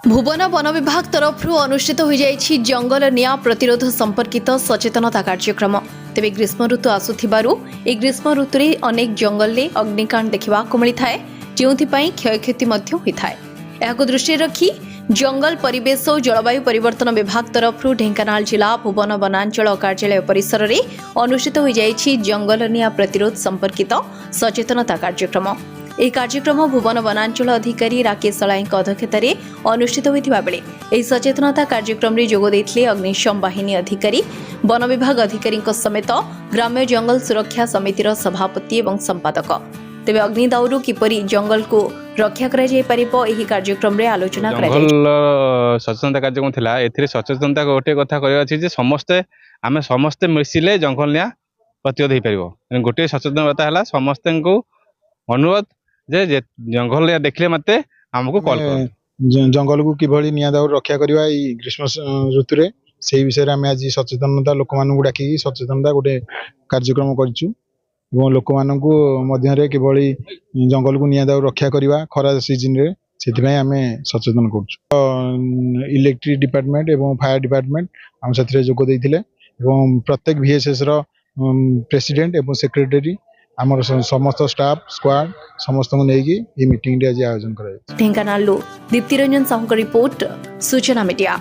भुवन one विभाग तरफ अनुष्ठित हो जाइछि जंगल निया प्रतिरोध संपर्कित सचेतनता कार्यक्रम। तेबे ग्रीष्म ऋतु आसुथिबारु ए ग्रीष्म ऋतु अनेक जंगल में अग्निकांड देखा मिलता है, जोंथिपाई क्षयक्षति मध्य होइथाय। एहाको दृष्टि रखी जंगल परिवेश और जलवायु परिवर्तन विभाग तरफ ढेंकानाल जिला भुवन वनांचल कार्यालय परिसर में अनुष्ठित हो जाइछि जंगल निया प्रतिरोध संपर्कित सचेतनता कार्यक्रम। यह कार्यक्रम भुवन वनांचल अधिकारी राकेश सलाई अध्यक्षतार अनुष्ठित होता बेले यह सचेतनता कार्यक्रम में जोग देते अग्निशम बाहिनी अधिकारी, वन विभाग अधिकारी समेत ग्राम्य जंगल सुरक्षा समितिर सभापति और संपादक। तेबे अग्निदाउरु किपरि जंगल को रक्षा कार्यक्रम में आलोचना सचेतनता कार्यक्रम थिला। एथिरे सचेतनता गोटे कथा कहवा अछि जे समस्ते आमे समस्ते मिसिले जंगल निया प्रतिरोध हो पारिबो। गोटे सचेतनता हला समस्ते को अनुरोध जे जंगल निया देखले मते हमको कॉल करो। जंगल को किभली निया दाउर रक्षा करबा ई ग्रीष्म ऋतु रे सेही विषय रे आमे आज सचेतनता लोक मानन को डाकी सचेतनता गोटे कार्यक्रम करिछु और लोक मानन को मध्य रे किभली जंगल को निया दाउर रक्षा करबा खरा सीजन रे सेति आमे सचेतन करछु। इलेक्ट्रिक डिपार्टमेंट एवं फायर डिपार्टमेंट हम सथिरे जोग दैथिले एवं प्रत्येक VSS रो प्रेसिडेंट एवं सेक्रेटरी आमर समस्त स्टाफ स्क्वाड समस्त को लेकी ये मीटिंग रे आज आयोजन करा। ढेंकानाल दीप्ति रंजन साहू का रिपोर्ट सूचना मीडिया।